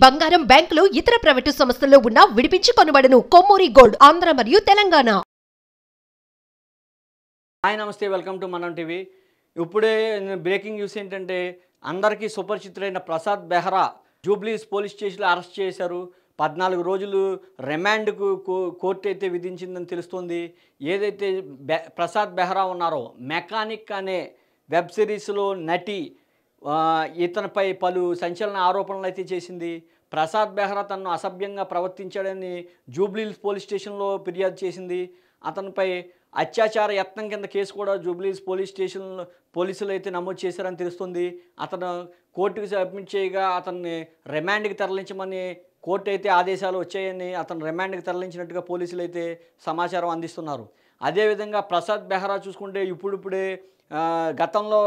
బంగారం బ్యాంకులు ఇతర ప్రైవేటు సంస్థల్లో ఉన్న విడిపించి కొనబడును. కొమ్మూరి గోల్డ్ ఆంధ్ర మరియు తెలంగాణ. హాయ్ నమస్తే, వెల్కమ్ టు మనం టీవీ. ఇప్పుడే బ్రేకింగ్ న్యూస్ ఏంటంటే, అందరికీ సుపరిచితులైన ప్రసాద్ బెహ్రా జూబ్లీస్ పోలీస్ స్టేషన్లో అరెస్ట్ చేశారు. 14 రోజులు రిమాండ్కు కోర్టు అయితే విధించిందని తెలుస్తోంది. ఏదైతే ప్రసాద్ బెహ్రా ఉన్నారో, మెకానిక్ అనే వెబ్ సిరీస్లో నటి ఇతనిపై పలు సంచలన ఆరోపణలు అయితే చేసింది. ప్రసాద్ బెహ్రా తనను అసభ్యంగా ప్రవర్తించాడని జూబ్లీస్ పోలీస్ స్టేషన్లో ఫిర్యాదు చేసింది. అతనిపై అత్యాచార యత్నం కింద కేసు కూడా జూబ్లీస్ పోలీస్ స్టేషన్లో పోలీసులు అయితే నమోదు చేశారని తెలుస్తుంది. అతను కోర్టుకు సబ్మిట్ చేయగా అతన్ని రిమాండ్కి తరలించమని కోర్టు అయితే ఆదేశాలు వచ్చాయని అతను రిమాండ్కి తరలించినట్టుగా పోలీసులు అయితే సమాచారం అందిస్తున్నారు. అదేవిధంగా ప్రసాద్ బెహ్రా చూసుకుంటే ఇప్పుడిప్పుడే గతంలో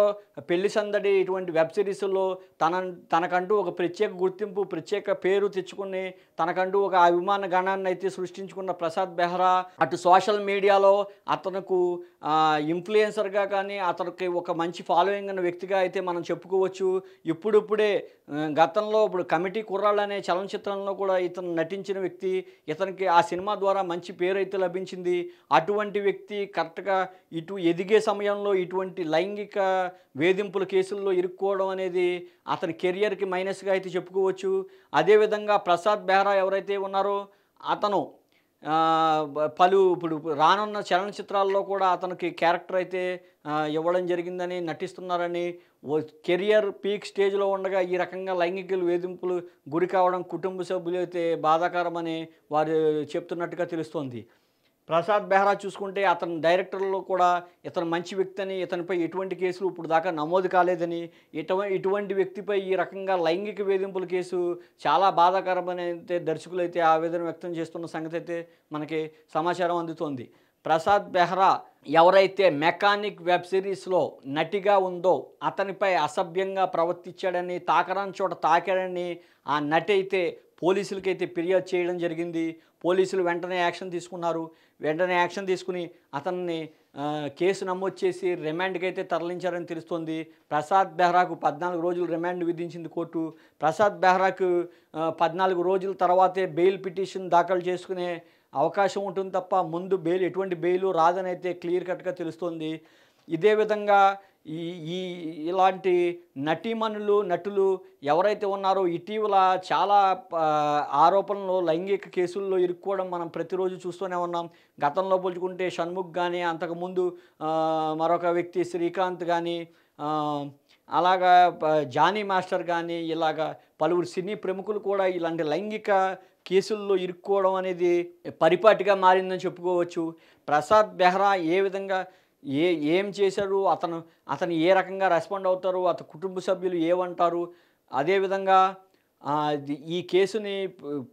పెళ్లి సందడి ఇటువంటి వెబ్ సిరీస్లో తనకంటూ ఒక ప్రత్యేక గుర్తింపు, ప్రత్యేక పేరు తెచ్చుకుని తనకంటూ ఒక అభిమాన గణాన్ని అయితే సృష్టించుకున్న ప్రసాద్ బెహ్రా అటు సోషల్ మీడియాలో అతనుకు ఇన్ఫ్లుయెన్సర్గా కానీ అతనికి ఒక మంచి ఫాలోయింగ్ అన్న వ్యక్తిగా అయితే మనం చెప్పుకోవచ్చు. ఇప్పుడిప్పుడే గతంలో ఇప్పుడు కమిటీ కుర్రాళ్ళు అనే చలనచిత్రంలో కూడా ఇతను నటించిన వ్యక్తి. ఇతనికి ఆ సినిమా ద్వారా మంచి పేరు అయితే లభించింది. అటువంటి వ్యక్తి కరెక్ట్గా ఇటు ఎదిగే సమయంలో ఇటువంటి లైంగిక వేధింపుల కేసుల్లో ఇరుక్కోవడం అనేది అతని కెరియర్కి మైనస్గా అయితే చెప్పుకోవచ్చు. అదేవిధంగా ప్రసాద్ బెహ్రా ఎవరైతే ఉన్నారో అతను ఇప్పుడు రానున్న చలనచిత్రాల్లో కూడా అతనికి క్యారెక్టర్ అయితే ఇవ్వడం జరిగిందని నటిస్తున్నారని, కెరియర్ పీక్ స్టేజ్లో ఉండగా ఈ రకంగా లైంగిక వేధింపులు గురి కావడం కుటుంబ సభ్యులు అయితే బాధాకరమని వారు చెప్తున్నట్టుగా తెలుస్తోంది. ప్రసాద్ బెహ్రా చూసుకుంటే అతని డైరెక్టర్లో కూడా ఇతను మంచి వ్యక్తి అని, ఇతనిపై ఎటువంటి కేసులు ఇప్పుడు దాకా నమోదు కాలేదని, ఇటువంటి వ్యక్తిపై ఈ రకంగా లైంగిక వేధింపుల కేసు చాలా బాధాకరమని అయితే దర్శకులు అయితే ఆవేదన వ్యక్తం చేస్తున్న సంగతి అయితే మనకి సమాచారం అందుతోంది. ప్రసాద్ బెహ్రా ఎవరైతే మెకానిక్ వెబ్ సిరీస్లో నటిగా ఉందో అతనిపై అసభ్యంగా ప్రవర్తించాడని, తాకరాని చోట తాకాడని ఆ నటి అయితే పోలీసులకైతే ఫిర్యాదు చేయడం జరిగింది. పోలీసులు వెంటనే యాక్షన్ తీసుకున్నారు. వెంటనే యాక్షన్ తీసుకుని అతన్ని కేసు నమోదు చేసి రిమాండ్కి అయితే తరలించారని తెలుస్తోంది. ప్రసాద్ బెహ్రాకు 14 రోజులు రిమాండ్ విధించింది కోర్టు. ప్రసాద్ బెహ్రాకు 14 రోజుల తర్వాతే బెయిల్ పిటిషన్ దాఖలు చేసుకునే అవకాశం ఉంటుంది తప్ప ముందు ఎటువంటి బెయిల్ రాదని అయితే క్లియర్ కట్గా తెలుస్తోంది. ఇదే విధంగా ఇలాంటి నటులు ఎవరైతే ఉన్నారో ఇటీవల చాలా ఆరోపణలు లైంగిక కేసుల్లో ఇరుక్కోవడం మనం ప్రతిరోజు చూస్తూనే ఉన్నాం. గతంలో పోల్చుకుంటే షణ్ముఖ్ కానీ, అంతకుముందు మరొక వ్యక్తి శ్రీకాంత్ కానీ, అలాగా జానీ మాస్టర్ కానీ, ఇలాగా పలువురు సినీ ప్రముఖులు కూడా ఇలాంటి లైంగిక కేసుల్లో ఇరుక్కోవడం అనేది పరిపాటిగా మారిందని చెప్పుకోవచ్చు. ప్రసాద్ బెహ్రా ఏ విధంగా ఏం చేశారు, అతను ఏ రకంగా రెస్పాండ్ అవుతారు, అతని కుటుంబ సభ్యులు ఏమంటారు, అదేవిధంగా ఈ కేసుని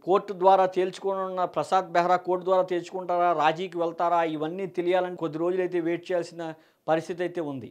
కోర్టు ద్వారా తేల్చుకోనున్న ప్రసాద్ బెహ్రా కోర్టు ద్వారా తేల్చుకుంటారా, రాజీకి వెళ్తారా, ఇవన్నీ తెలియాలని కొద్ది రోజులైతే వెయిట్ చేయాల్సిన పరిస్థితి అయితే ఉంది.